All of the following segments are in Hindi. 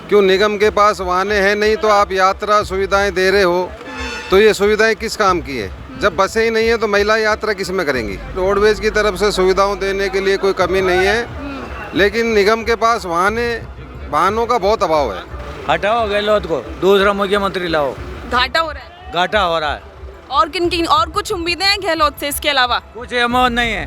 क्यों निगम के पास वाहने हैं नहीं तो आप यात्रा सुविधाएं दे रहे हो, तो ये सुविधाएं किस काम की है? जब बसें ही नहीं है तो महिला यात्रा किस में करेंगी? रोडवेज की तरफ से सुविधाओं देने के लिए कोई कमी नहीं है, लेकिन निगम के पास वाहनों का बहुत अभाव है। हटाओ गहलोत को, दूसरा मुख्यमंत्री लाओ। घाटा हो रहा है। घाटा हो रहा है। और किन और कुछ उम्मीदें हैं गहलोत से इसके अलावा? कुछ अहमद नहीं है।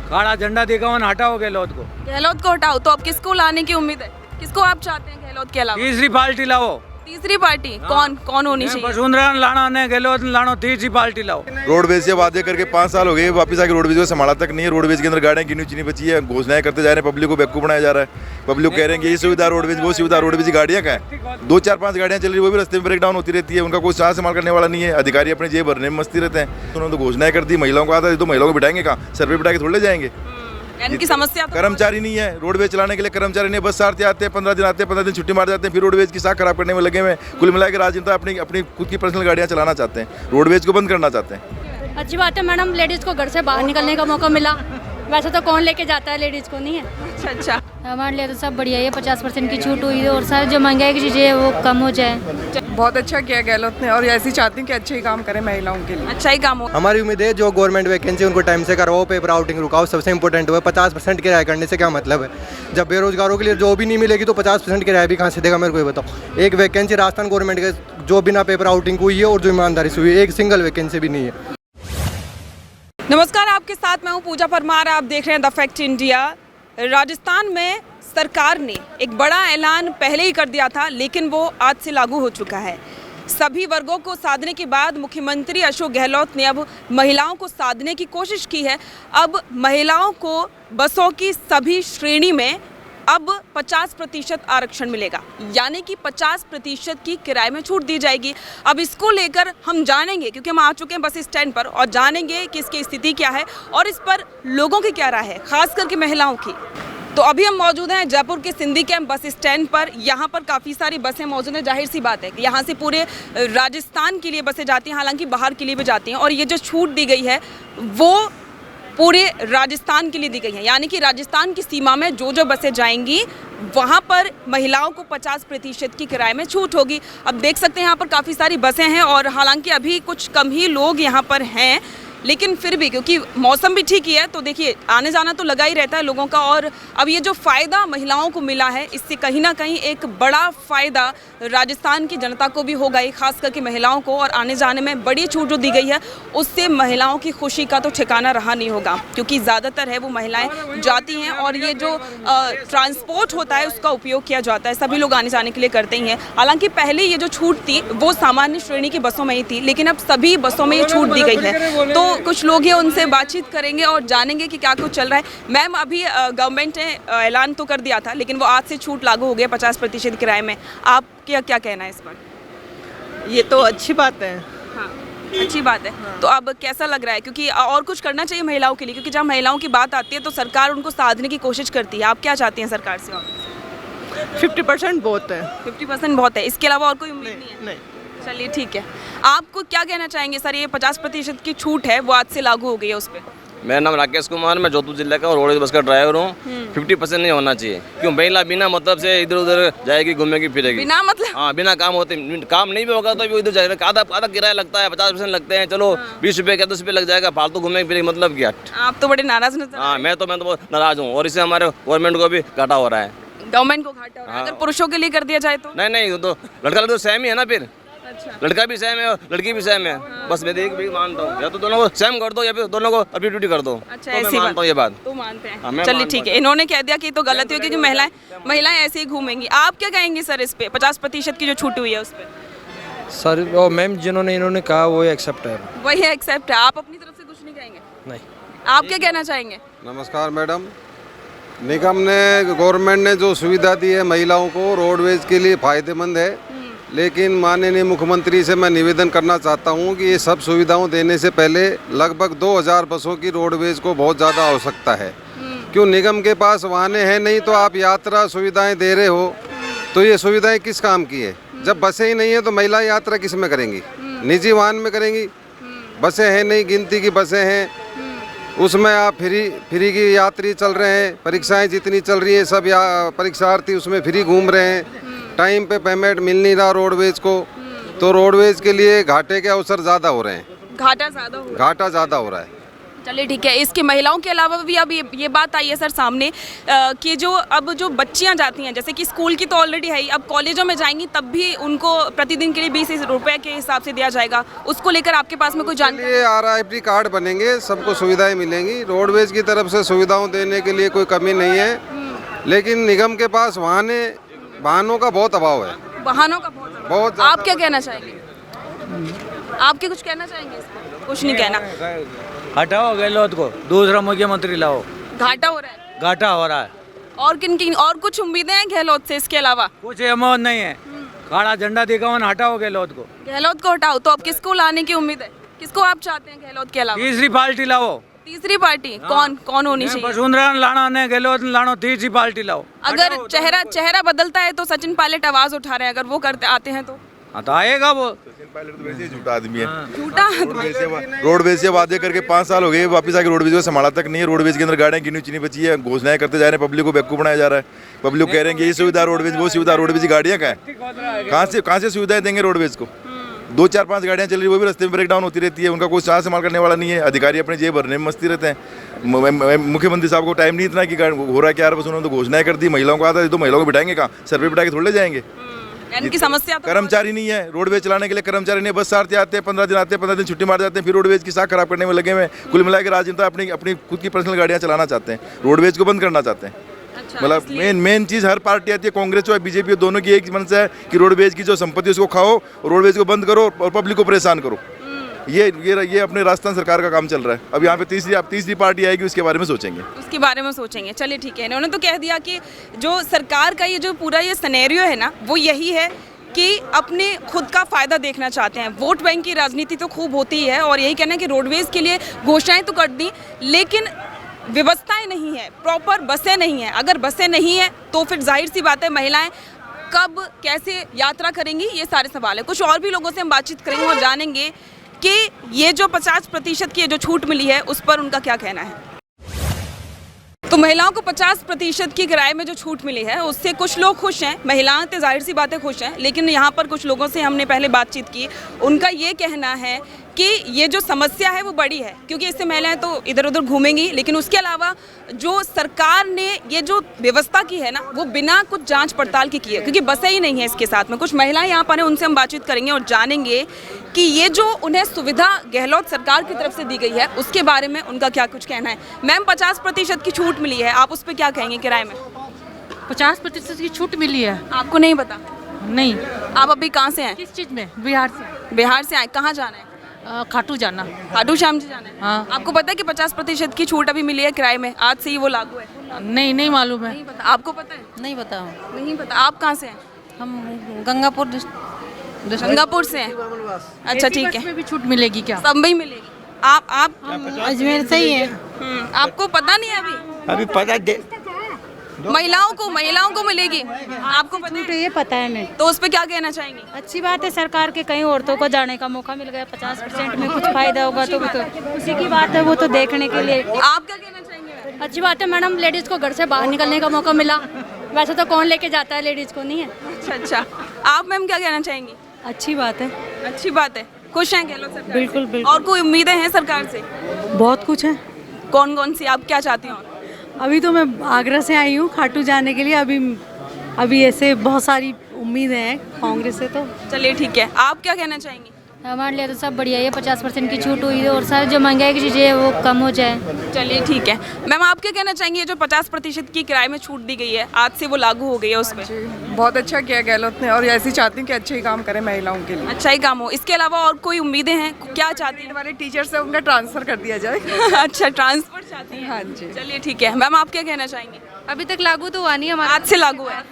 काला झंडा दिखाओ ना, हटाओ गहलोत को। गहलोत को हटाओ तो अब किसको लाने की उम्मीद है? किसको आप चाहते हैं गहलोत के अलावा? तीसरी पार्टी लाओ। तीसरी पार्टी कौन होनी चाहिए? वसुंधरा लाना ने, गहलोत लाना, तीसरी पार्टी लाओ। रोडवेज से वादे करके 5 साल हो गए, वापस आके रोडवेज को संभाला तक नहीं है। रोडवेज के अंदर गाड़ियाँ गिनी चुनी बची है, घोषणाएं करते जा रहे हैं, पब्लिक को बेवकूफ बनाया जा रहा है। पब्लिक कह रहे हैं कि ये सुविधा रोडवेज, वो सुविधा रोडवेज की गाड़ियाँ का है। 2-4-5 गाड़ियाँ चल रही, वो भी रास्ते में ब्रेक डाउन होती रहती है, उनका कोई साथ संभाल करने वाला नहीं है। अधिकारी अपने जेब भरने में मस्ती रहते हैं। उन्होंने तो घोषणाएं कर दी, महिलाओं को आता है तो महिलाओं को बिठाएंगे कहाँ? सर पे बिठा के थोड़े ले जाएंगे। इनकी समस्या तो कर्मचारी नहीं है, रोडवेज चलाने के लिए कर्मचारी नहीं है। बस सारथी आते हैं, 15 दिन आते हैं, 15 दिन छुट्टी मार जाते हैं, फिर रोडवेज की साख खराब करने में लगे हुए। कुल मिला के राजनेता अपनी खुद की पर्सनल गाड़ियाँ चलाना चाहते हैं, रोडवेज को बंद करना चाहते हैं। अच्छी बात है मैडम, लेडीज को घर से बाहर निकलने का मौका मिला। वैसे तो कौन लेके जाता है, लेडीज को नहीं है। अच्छा। हमारे लिए तो सब बढ़िया है। 50% की छूट हुई है और सारी जो महंगाई की चीज़ें वो कम हो जाए। बहुत अच्छा किया गहलोत ने, और ऐसी चाहती हूँ कि अच्छे ही काम करें महिलाओं के लिए। अच्छा ही काम हो। हमारी उम्मीद है जो गवर्नमेंट वैकेंसी उनको टाइम से करवाओ, पेपर आउटिंग रुकाओ, सबसे इंपॉर्टेंट हुआ 50% किराया करने से क्या मतलब है? जब बेरोजगारों के लिए जॉब ही नहीं मिलेगी तो 50% किराया भी कहाँ से देगा? मेरे को ये बताओ। एक वैकेंसी राजस्थान गवर्नमेंट के जो बिना पेपर आउटिंग हुई है और जो ईमानदारी से हुई है, एक सिंगल वैकेंसी भी नहीं है। नमस्कार, आपके साथ मैं हूं पूजा परमार। आप देख रहे हैं द फैक्ट इंडिया। राजस्थान में सरकार ने एक बड़ा ऐलान पहले ही कर दिया था, लेकिन वो आज से लागू हो चुका है। सभी वर्गों को साधने के बाद मुख्यमंत्री अशोक गहलोत ने अब महिलाओं को साधने की कोशिश की है। अब महिलाओं को बसों की सभी श्रेणी में अब 50% आरक्षण मिलेगा, यानी कि 50% की किराए में छूट दी जाएगी। अब इसको लेकर हम जानेंगे, क्योंकि हम आ चुके हैं बस स्टैंड पर, और जानेंगे कि इसकी स्थिति क्या है और इस पर लोगों की क्या राय है, खास करके महिलाओं की। तो अभी हम मौजूद हैं जयपुर के सिंधी कैंप बस स्टैंड पर। यहाँ पर काफ़ी सारी बसें मौजूद हैं। जाहिर सी बात है कि यहाँ से पूरे राजस्थान के लिए बसें जाती हैं, हालांकि बाहर के लिए भी जाती हैं। और ये जो छूट दी गई है वो पूरे राजस्थान के लिए दी गई है, यानी कि राजस्थान की सीमा में जो बसें जाएंगी वहाँ पर महिलाओं को 50% की किराए में छूट होगी। अब देख सकते हैं यहाँ पर काफ़ी सारी बसें हैं, और हालांकि अभी कुछ कम ही लोग यहाँ पर हैं, लेकिन फिर भी क्योंकि मौसम भी ठीक ही है तो देखिए आने जाना तो लगा ही रहता है लोगों का। और अब ये जो फ़ायदा महिलाओं को मिला है, इससे कहीं ना कहीं एक बड़ा फ़ायदा राजस्थान की जनता को भी होगा, खास करके महिलाओं को। और आने जाने में बड़ी छूट जो दी गई है उससे महिलाओं की खुशी का तो ठिकाना रहा नहीं होगा, क्योंकि ज़्यादातर है वो महिलाएं जाती हैं और ये जो ट्रांसपोर्ट होता है उसका उपयोग किया जाता है। सभी लोग आने जाने के लिए करते ही हैं। हालांकि पहले ये जो छूट थी वो सामान्य श्रेणी की बसों में ही थी, लेकिन अब सभी बसों में ये छूट दी गई है। तो कुछ लोग हैं, उनसे बातचीत करेंगे और जानेंगे कि क्या कुछ चल रहा है। मैम, अभी गवर्नमेंट ने ऐलान तो कर दिया था, लेकिन वो आज से छूट लागू हो गया 50% किराए में। आप क्या कहना है इस पर? ये तो अच्छी बात है। हाँ, अच्छी बात है। हाँ। तो अब कैसा लग रहा है, क्योंकि और कुछ करना चाहिए महिलाओं के लिए, क्योंकि जब महिलाओं की बात आती है तो सरकार उनको साधने की कोशिश करती है। आप क्या चाहती हैं सरकार से? 50% बहुत है। 50% बहुत है, इसके अलावा और कोई उम्मीद नहीं है? नहीं। चलिए ठीक है। आपको क्या कहना चाहेंगे सर? ये 50% की छूट है वो आज से लागू हो गई है, उस पर? मेरा नाम राकेश कुमार, मैं जोधपुर जिले का रोडवेज बस का ड्राइवर हूँ। 50% नहीं होना चाहिए। क्यों? महिला बिना मतलब से इधर उधर जाएगी, घूमेगी फिरेगी बिना मतलब? हाँ, बिना काम होते, काम नहीं भी होगा तो भी इधर जाएगा। आधा किराया लगता है, 50% लगते हैं। चलो 20 रुपये का 10 रुपये लग जाएगा, फालतू घूमेगी फिरेगी, मतलब क्या? आप तो बड़े नाराज नजर। हाँ, मैं तो बहुत नाराज हूँ, और इससे हमारे गवर्नमेंट को भी घाटा हो रहा है। गवर्नमेंट को घाटा हो रहा है? अगर पुरुषों के लिए कर दिया जाए तो? नहीं, तो लड़का तो सेम ही है ना फिर। अच्छा। लड़का भी सेम है और लड़की भी सेम है। बस मैं एक भी मानता हूँ, या तो दोनों को सेम कर दो या फिर दोनों को अपनी ड्यूटी कर दो। अच्छा, तो ऐसी मैं मानता हूँ ये बात। तो मानते हैं। हाँ, चलिए ठीक है। इन्होंने कह दिया कि तो गलत हुई, क्योंकि महिलाएं ऐसे ही घूमेंगी। आप क्या कहेंगे सर इस पे 50% की जो छूट हुई है उस पे? सर वो मैम इन्होंने कहा वो एक्सेप्ट है। वही एक्सेप्ट है। आप अपनी तरफ से कुछ नहीं कहेंगे? नहीं। आप क्या कहना चाहेंगे? नमस्कार मैडम, निगम ने, गवर्नमेंट ने जो सुविधा दी है महिलाओं को रोडवेज के लिए फ़ायदेमंद है, लेकिन माननीय मुख्यमंत्री से मैं निवेदन करना चाहता हूं कि ये सब सुविधाओं देने से पहले लगभग 2000 बसों की रोडवेज को बहुत ज़्यादा आवश्यकता है। क्यों? निगम के पास वाहने हैं नहीं तो आप यात्रा सुविधाएं दे रहे हो, तो ये सुविधाएं किस काम की है? जब बसें ही नहीं है तो महिला यात्रा किस में करेंगी? निजी वाहन में करेंगी। बसें हैं नहीं, गिनती की बसें हैं, उसमें आप फ्री की यात्री चल रहे हैं। परीक्षाएं जितनी चल रही है सब परीक्षार्थी उसमें फ्री घूम रहे हैं। टाइम पे पेमेंट मिल नहीं रहा रोडवेज को, तो रोडवेज के लिए घाटे के अवसर ज़्यादा हो रहे हैं, घाटा ज़्यादा हो घाटा ज़्यादा हो रहा है। चलिए ठीक है। इसके महिलाओं के अलावा भी अब ये बात आई है सर सामने कि जो बच्चियां जाती हैं, जैसे कि स्कूल की तो ऑलरेडी है ही, अब कॉलेजों में जाएंगी तब भी उनको प्रतिदिन के लिए 20 रुपए के हिसाब से दिया जाएगा। उसको लेकर आपके पास में कोई जानकारी? ये RIP कार्ड बनेंगे, सबको सुविधाएं मिलेंगी। रोडवेज की तरफ से सुविधाओं देने के लिए कोई कमी नहीं है, लेकिन निगम के पास वाहनों का बहुत अभाव है। वाहनों का बहुत ज़्यादा। आप क्या कहना चाहेंगे? आपके कुछ कहना चाहेंगे इस पर? कुछ नहीं कहना। हटाओ गहलोत को, दूसरा मुख्यमंत्री लाओ। घाटा हो रहा है, घाटा हो रहा है। और कुछ उम्मीदें हैं गहलोत से इसके अलावा? कुछ अमौत नहीं है। काला झंडा दिखाओ ना, हटाओ गहलोत को। गहलोत को हटाओ तो अब किसको लाने की उम्मीद है? किसको आप चाहते हैं गहलोत के अलावा? तीसरी पार्टी लाओ। तीसरी पार्टी कौन होनी चाहिए? वसुंधरा लाना ने, गहलोत लानो, तीसरी पार्टी लाओ। अगर चेहरा बदलता है तो सचिन पायलट आवाज उठा रहे हैं, अगर वो करते आते हैं तो तो आएगा वो। पायलट तो वैसे ही झूठा आदमी है। झूठा रोडवेज से वादे करके 5 साल हो गए, वापस आके रोडवेज को संभाला तक नहीं है। रोडवेज के अंदर गाड़ियाँ गिनी चुनी बची है, घोषणाएं करते जा रहे हैं, पब्लिक को बेवकूफ बनाया जा रहा है। पब्लिक कह रहे हैं कि ये सुविधा रोडवेज, वो सुविधा रोडवेज, गाड़ियाँ कहाँ से सुविधाएं देंगे रोडवेज को? 2-4-5 गाड़ियाँ चल रही, वो भी रास्ते में ब्रेक डाउन होती रहती है, उनका कोई साथ संभाल करने वाला नहीं है। अधिकारी अपने जेब भरने में मस्ती रहते हैं। मुख्यमंत्री साहब को टाइम नहीं इतना कि हो रहा है क्या, बस उन्होंने तो घोषणाएं कर दी। महिलाओं को आता है तो महिलाओं को बिठाएंगे कहाँ? सर पे बिठा के थोड़े ले जाएंगे। इनकी समस्या तो कर्मचारी नहीं है रोडवेज चलाने के लिए, कर्मचारी नहीं। बस सारथी आते हैं, 15 दिन आते हैं, 15 दिन छुट्टी मार जाते हैं, फिर रोडवेज की साख खराब करने में लगे हुए। कुल मिला के राजनेता अपनी खुद की पर्सनल गाड़ियाँ चलाना चाहते हैं, रोडवेज को बंद करना चाहते हैं। मतलब मेन चीज़ हर पार्टी आती है, कांग्रेस हो बीजेपी हो, दोनों की एक मंशा है कि रोडवेज की जो संपत्ति उसको खाओ, रोडवेज को बंद करो और पब्लिक को परेशान करो। ये अपने राजस्थान सरकार का काम चल रहा है। अब यहाँ पे तीसरी पार्टी आएगी, उसके बारे में सोचेंगे। चलिए ठीक है। इन्होंने तो कह दिया कि जो सरकार का ये जो पूरा ये सिनेरियो है ना, वो यही है कि अपने खुद का फ़ायदा देखना चाहते हैं। वोट बैंक की राजनीति तो खूब होती है और यही कहना है कि रोडवेज़ के लिए घोषणाएं तो कर दी, लेकिन व्यवस्थाएं नहीं है, प्रॉपर बसें नहीं हैं। अगर बसें नहीं हैं तो फिर जाहिर सी बात है महिलाएं कब कैसे यात्रा करेंगी, ये सारे सवाल है। कुछ और भी लोगों से हम बातचीत करेंगे और जानेंगे कि ये जो 50% की जो छूट मिली है उस पर उनका क्या कहना है। तो महिलाओं को 50% की किराए में जो छूट मिली है उससे कुछ लोग खुश हैं। महिलाएं तो जाहिर सी बातें खुश हैं, लेकिन यहाँ पर कुछ लोगों से हमने पहले बातचीत की, उनका ये कहना है कि ये जो समस्या है वो बड़ी है, क्योंकि इससे महिलाएं तो इधर उधर घूमेंगी, लेकिन उसके अलावा जो सरकार ने ये जो व्यवस्था की है ना, वो बिना कुछ जांच पड़ताल की है, क्योंकि बसें ही नहीं है इसके साथ में। कुछ महिलाएं यहाँ पर हैं, उनसे हम बातचीत करेंगे और जानेंगे कि ये जो उन्हें सुविधा गहलोत सरकार की तरफ से दी गई है उसके बारे में उनका क्या कुछ कहना है। मैम, 50% की छूट मिली है, आप उस पर क्या कहेंगे? किराए में 50% की छूट मिली है। आपको नहीं पता? नहीं। आप अभी कहाँ से हैं? किस चीज़ में? बिहार से। बिहार से आए, कहाँ जाना है? खाटू जाना। खाटू श्याम जी जाना है। हाँ। आपको पता है कि 50% की छूट अभी मिली है किराए में, आज से ही वो लागू है? नहीं मालूम है। नहीं पता। आपको पता है? नहीं पता। नहीं पता। आप कहाँ से हैं? हम गंगापुर से हैं। अच्छा ठीक है। में भी छूट मिलेगी क्या? सब में ही मिलेगी। आप अजमेर से ही है। आपको पता नहीं है अभी पता महिलाओं को मिलेगी, आपको पता है? ये पता है मैं। तो उस पर क्या कहना चाहेंगे? अच्छी बात है, सरकार के कई औरतों को जाने का मौका मिल गया। 50% में कुछ फायदा होगा तो उसी की बात है, वो तो देखने के लिए। आप क्या कहना चाहेंगे? अच्छी बात है मैडम, लेडीज़ को घर से बाहर निकलने का मौका मिला। वैसे तो कौन लेके जाता है, लेडीज़ को नहीं है। अच्छा। आप मैम क्या कहना चाहेंगी? अच्छी बात है। अच्छी बात है। खुश हैं गहलोत सरकार से? बिल्कुल। और कोई उम्मीदें हैं सरकार से? बहुत कुछ है। कौन सी आप क्या चाहती हो? अभी तो मैं आगरा से आई हूँ खाटू जाने के लिए। अभी ऐसे बहुत सारी उम्मीदें हैं कांग्रेस से। तो चलिए ठीक है। आप क्या कहना चाहेंगी? हमारे लिए तो सब बढ़िया है, 50% की छूट हुई है और सारी जो महंगाई की चीज़ें है वो कम हो जाए। चलिए ठीक है। मैम, आप क्या कहना चाहेंगे? ये जो 50% की किराए में छूट दी गई है, आज से वो लागू हो गई है, उस पर बहुत अच्छा किया गहलोत ने, और ऐसी चाहती हूँ कि अच्छे ही काम करें महिलाओं के लिए। अच्छा ही काम हो। इसके अलावा और कोई उम्मीदें हैं? क्या चाहती हैं? हमारे टीचर से उनका ट्रांसफर कर दिया जाए। अच्छा, ट्रांसफर चाहती हैं? हाँ जी। चलिए ठीक है। मैम, आप क्या कहना चाहेंगी? अभी तक लागू तो हुआ नहीं हमारा। आज से लागू है?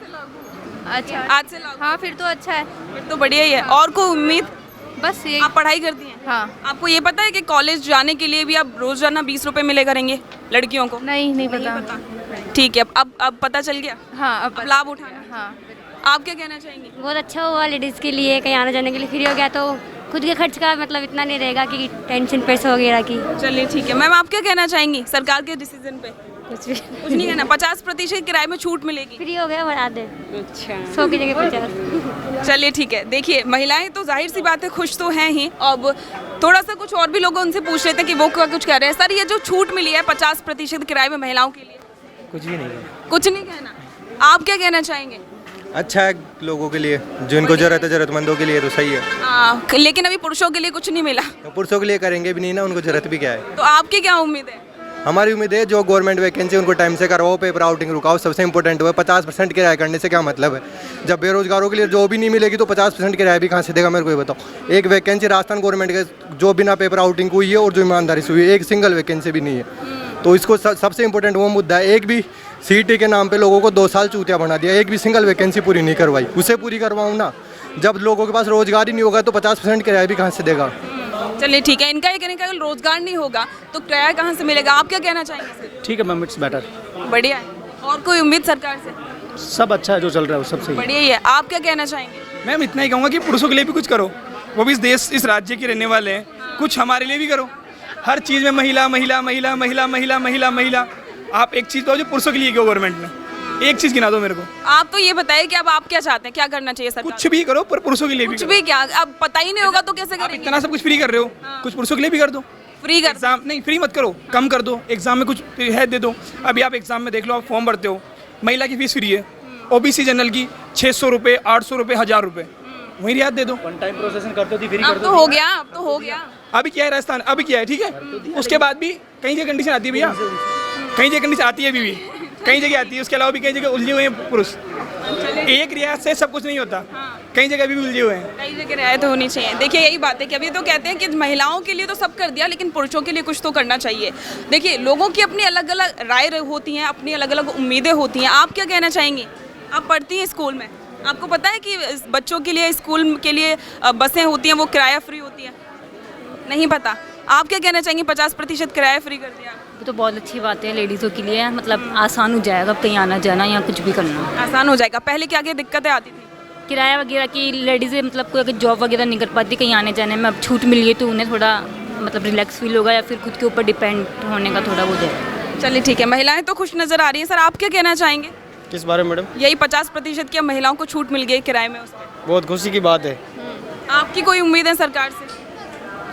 अच्छा, आज से लागू। हाँ फिर तो अच्छा है। फिर तो बढ़िया ही है। और कोई उम्मीद? बस ये। आप पढ़ाई करती हैं? हाँ। आपको ये पता है कि कॉलेज जाने के लिए भी अब रोजाना 20 रुपए मिले करेंगे लड़कियों को? नहीं पता। ठीक है। अब पता चल गया? हाँ, अब लाभ उठाना। हाँ। आप क्या कहना चाहेंगी? बहुत अच्छा हुआ लेडीज़ के लिए, कहीं आने जाने के लिए फ्री हो गया तो खुद के खर्च का मतलब इतना नहीं रहेगा कि टेंशन पैसे वगैरह की। चलिए ठीक है। मैम, आप क्या कहना चाहेंगी सरकार के डिसीजन पे? कुछ भी कुछ नहीं कहना। 50% किराए में छूट मिलेगी। फ्री हो गया, बढ़ा दे। अच्छा, 100 की जगह 50। चलिए ठीक है। देखिए महिलाएं तो जाहिर सी बात है खुश तो हैं ही। अब थोड़ा सा कुछ और भी लोग उनसे पूछ लेते हैं कि वो क्या कुछ कह रहे हैं। सर ये जो छूट मिली है 50% किराए में महिलाओं के लिए, कुछ भी नहीं कहना। कुछ नहीं कहना। आप क्या कहना चाहेंगे? अच्छा है लोगों के लिए, जिनको जरूरत है, जरूरतमंदों के लिए तो सही है। लेकिन अभी पुरुषों के लिए कुछ नहीं मिला, तो पुरुषों के लिए करेंगे भी नहीं ना, उनको जरूरत भी क्या है। तो आपकी क्या उम्मीद है? हमारी उम्मीद है जो गवर्नमेंट वैकेंसी उनको टाइम से करवाओ, पेपर आउटिंग रुकाओ, सबसे इंपॉर्टेंट हुआ 50% किराया करने से क्या मतलब है। जब बेरोजगारों के लिए जॉब ही नहीं मिलेगी तो 50% किराया भी कहाँ से देगा, मेरे को ये बताओ। एक वैकेंसी राजस्थान गवर्नमेंट के जो बिना पेपर आउटिंग हुई है और जो ईमानदारी से हुई है, एक सिंगल वैकेंसी भी नहीं है। तो इसको सबसे इंपॉर्टेंट वो मुद्दा है। एक भी सीटी के नाम पे लोगों को 2 साल चूतिया बना दिया, एक भी सिंगल वैकेंसी पूरी नहीं करवाई। उसे पूरी करवाऊँ ना, जब लोगों के पास रोजगार ही नहीं होगा तो 50% किराया भी कहाँ से देगा। चलिए ठीक है। इनका ये कहने का रोजगार नहीं होगा तो किराया कहाँ से मिलेगा? आप क्या कहना चाहेंगे सर? ठीक है मैम, इट्स बेटर। बढ़िया है। और कोई उम्मीद सरकार से? सब अच्छा है, जो चल रहा है वो सब सही है। बढ़िया ही है। आप क्या कहना चाहेंगे? मैम इतना ही कहूँगा कि पुरुषों के लिए भी कुछ करो, वो भी इस देश इस राज्य के रहने वाले हैं, कुछ हमारे लिए भी करो। हर चीज़ में महिला महिला महिला महिला महिला महिला महिला। आप एक चीज़ तो जो पुरुषों के लिए गवर्नमेंट ने एक चीज़ गिना दो मेरे को। आप तो ये बताइए कि अब आप क्या चाहते हैं, क्या करना चाहिए सरकार? कुछ भी करो पर पुरुषों के लिए भी कुछ भी क्या? अब पता ही नहीं होगा तो कैसे आप करेंगे? इतना सब कुछ फ्री कर रहे हो, कुछ पुरुषों के लिए भी कर दो। फ्री कर एग्जाम नहीं, फ्री मत करो, कम कर दो। एग्जाम में कुछ है दे दो। अभी आप एग्जाम में देख लो, आप फॉर्म भरते हो, महिला की फीस फ्री है, ओबीसी जनरल की 600 रुपये, 800 रुपये, 1000 रुपये, वही रियायत दे दो। वन टाइम प्रोसेसिंग करते हो तो फ्री कर अब दो। तो हो गया, अब तो हो गया। अभी क्या है राजस्थान, अभी क्या है, ठीक है। उसके बाद भी कई जगह कंडीशन आती है भैया, कई जगह कंडीशन आती है अभी भी, कई जगह आती है। उसके अलावा भी कई जगह उलझे हुए हैं पुरुष। एक रियायत से सब कुछ नहीं होता, कई जगह भी उलझे हुए हैं। कई जगह रियायत होनी चाहिए। देखिए यही बात है कि अभी तो कहते हैं कि महिलाओं के लिए तो सब कर दिया, लेकिन पुरुषों के लिए कुछ तो करना चाहिए। देखिए लोगों की अपनी अलग अलग राय होती हैं, अपनी अलग अलग उम्मीदें होती हैं। आप क्या कहना चाहेंगी? आप पढ़ती हैं स्कूल में, आपको पता है कि बच्चों के लिए स्कूल के लिए बसें होती हैं वो किराया फ्री होती है? नहीं पता। आप क्या कहना चाहेंगे? 50% किराया फ्री कर दिया वो तो बहुत अच्छी बात है लेडीज़ों के लिए, मतलब आसान हो जाएगा कहीं आना जाना या कुछ भी करना, आसान हो जाएगा। पहले क्या क्या दिक्कतें आती थी? किराया वगैरह की लेडीज़ें मतलब कोई अगर जॉब वगैरह नहीं कर पाती कहीं आने जाने में, अब छूट मिली है तो उन्हें थोड़ा मतलब रिलैक्स फील होगा या फिर खुद के ऊपर डिपेंड होने का थोड़ा वो जाएगा। चलिए ठीक है। महिलाएं तो खुश नज़र आ रही हैं। सर आप क्या कहना चाहेंगे? किस बारे में मैडम? यही 50% की महिलाओं को छूट मिल गई किराए में, उस पर बहुत खुशी की बात है। आपकी कोई उम्मीद है सरकार से?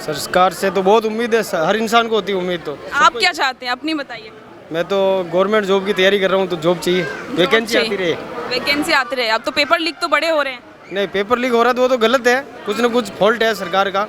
सरकार से तो बहुत उम्मीद है, हर इंसान को होती है उम्मीद। तो आप क्या चाहते हैं अपनी बताइए? मैं तो गवर्नमेंट जॉब की तैयारी कर रहा हूँ, तो जॉब चाहिए, वैकेंसी आती रहे। वैकेंसी आती रहे। अब तो पेपर लीक तो बड़े हो रहे हैं। नहीं, पेपर लीक हो रहा है तो वो तो गलत है, कुछ ना कुछ फॉल्ट है सरकार का,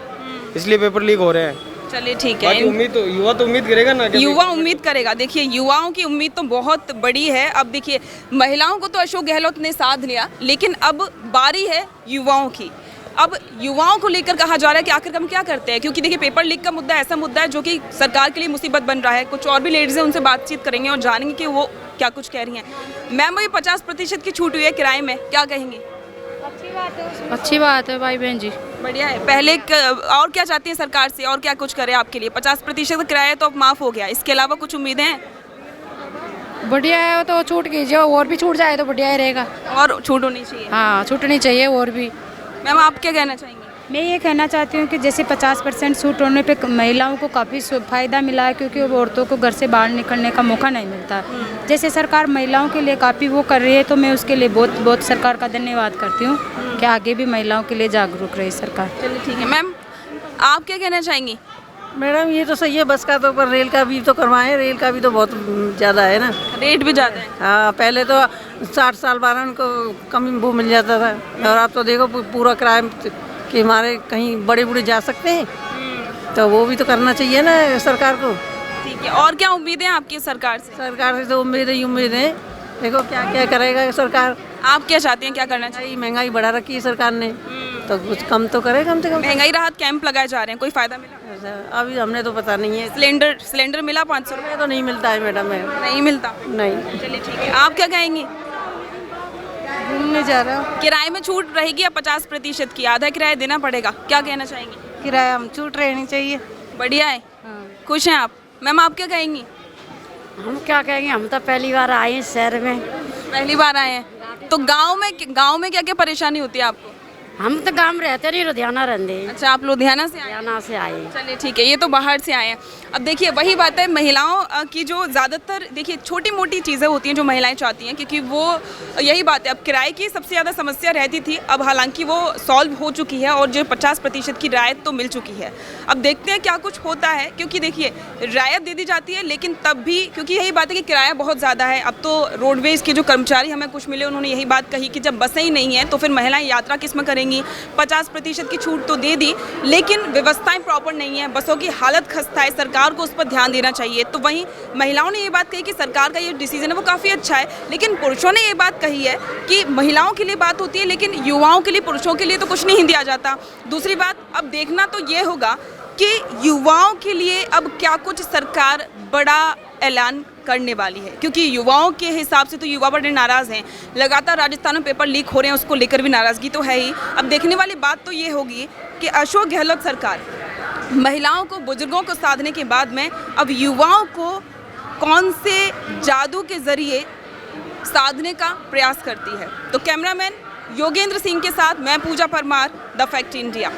इसलिए पेपर लीक हो रहे हैं। चलिए ठीक है। बाकी उम्मीद तो युवा तो उम्मीद करेगा ना, युवा उम्मीद करेगा। देखिए युवाओं की उम्मीद तो बहुत बड़ी है। अब देखिए महिलाओं को तो अशोक गहलोत ने साध लिया, लेकिन अब बारी है युवाओं की। अब युवाओं को लेकर कहा जा रहा है कि आखिर हम क्या करते हैं, क्योंकि देखिए पेपर लीक का मुद्दा ऐसा मुद्दा है जो कि सरकार के लिए मुसीबत बन रहा है। कुछ और भी लेडीज़ हैं, उनसे बातचीत करेंगे और जानेंगे कि वो क्या कुछ कह रही हैं। मैम वही 50% की छूट हुई है किराए में, क्या कहेंगी? अच्छी बात है भाई बहन जी। बढ़िया है। पहले और क्या चाहती हैं सरकार से, और क्या कुछ करे आपके लिए? 50% किराया तो अब माफ़ हो गया, इसके अलावा कुछ उम्मीदें हैं? बढ़िया है तो छूट कीजिए, और भी छूट जाए तो बढ़िया ही रहेगा। और छूट होनी चाहिए। हाँ छूटनी चाहिए और भी। मैम आप क्या कहना चाहेंगी? मैं ये कहना चाहती हूँ कि जैसे 50% छूट होने पे महिलाओं को काफ़ी फ़ायदा मिला है, क्योंकि औरतों को घर से बाहर निकलने का मौका नहीं मिलता। जैसे सरकार महिलाओं के लिए काफ़ी वो कर रही है, तो मैं उसके लिए बहुत बहुत सरकार का धन्यवाद करती हूँ कि आगे भी महिलाओं के लिए जागरूक रही सरकार। चलिए ठीक है। मैम आप क्या कहना चाहेंगी? मैडम ये तो सही है, बस का तो, पर रेल का भी तो करवाएं, रेल का भी तो बहुत ज़्यादा है ना, रेट भी ज़्यादा है। हाँ पहले तो 60 साल बाद उनको कम वो मिल जाता था, और अब तो देखो पूरा किराया कि हमारे कहीं बड़े बूढ़े जा सकते हैं, तो वो भी तो करना चाहिए ना सरकार को। ठीक है। और क्या उम्मीदें हैं आपकी सरकार से? सरकार से तो उम्मीद ही उम्मीद है, देखो क्या क्या करेगा सरकार। आप क्या चाहते हैं, क्या करना चाहिए? महंगाई बढ़ा रखी है सरकार ने, तो कुछ कम तो करे कम से कम। महंगाई राहत कैंप लगाए जा रहे हैं, कोई फ़ायदा मिला? अभी हमने तो पता नहीं है। सिलेंडर मिला 500 रुपये? तो नहीं मिलता है मैडम, नहीं मिलता। नहीं। चलिए ठीक है। आप क्या कहेंगी? घूमने जा रहा हूँ। किराए में छूट रहेगी या 50% की? आधा किराया देना पड़ेगा, क्या कहना चाहेंगी? किराया हम छूट रहनी चाहिए। बढ़िया है। खुश हैं आप? मैम आप क्या कहेंगी? हम क्या कहेंगे, हम तो पहली बार आए हैं शहर में। पहली बार आए हैं तो गांव में क्या क्या परेशानी होती है आपको? हम तो गांव रहते नहीं, लुधियाना रहते हैं। अच्छा, आप लुधियाना से आए? लुधियाना से आए। चलिए ठीक है, ये तो बाहर से आए हैं। अब देखिए वही बात है, महिलाओं की जो ज़्यादातर देखिए छोटी मोटी चीज़ें होती हैं जो महिलाएं चाहती हैं, क्योंकि वो यही बात है, अब किराए की सबसे ज़्यादा समस्या रहती थी, अब हालांकि वो सॉल्व हो चुकी है और जो 50% की रियायत तो मिल चुकी है। अब देखते हैं क्या कुछ होता है, क्योंकि देखिए रियायत दे दी जाती है लेकिन तब भी, क्योंकि यही बात है कि किराया बहुत ज़्यादा है। अब तो रोडवेज़ के जो कर्मचारी हमें कुछ मिले, उन्होंने यही बात कही कि जब बसें ही नहीं हैं तो फिर महिलाएं यात्रा किस में करेंगी। 50% की छूट तो दे दी लेकिन व्यवस्थाएं प्रॉपर नहीं है, बसों की हालत खस्ता है, सरकार को उस पर ध्यान देना चाहिए। तो वहीं महिलाओं ने ये बात कही कि सरकार का ये डिसीजन है वो काफ़ी अच्छा है, लेकिन पुरुषों ने ये बात कही है कि महिलाओं के लिए बात होती है लेकिन युवाओं के लिए, पुरुषों के लिए तो कुछ नहीं दिया जाता। दूसरी बात, अब देखना तो ये होगा कि युवाओं के लिए अब क्या कुछ सरकार बड़ा ऐलान करने वाली है, क्योंकि युवाओं के हिसाब से तो युवा बड़े नाराज़ हैं। लगातार राजस्थान में पेपर लीक हो रहे हैं, उसको लेकर भी नाराज़गी तो है ही। अब देखने वाली बात तो ये होगी कि अशोक गहलोत सरकार महिलाओं को, बुजुर्गों को साधने के बाद में अब युवाओं को कौन से जादू के ज़रिए साधने का प्रयास करती है। तो कैमरामैन योगेंद्र सिंह के साथ मैं पूजा परमार, द फैक्ट इंडिया।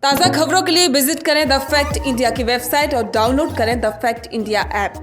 ताज़ा खबरों के लिए विजिट करें द फैक्ट इंडिया की वेबसाइट और डाउनलोड करें द फैक्ट इंडिया ऐप।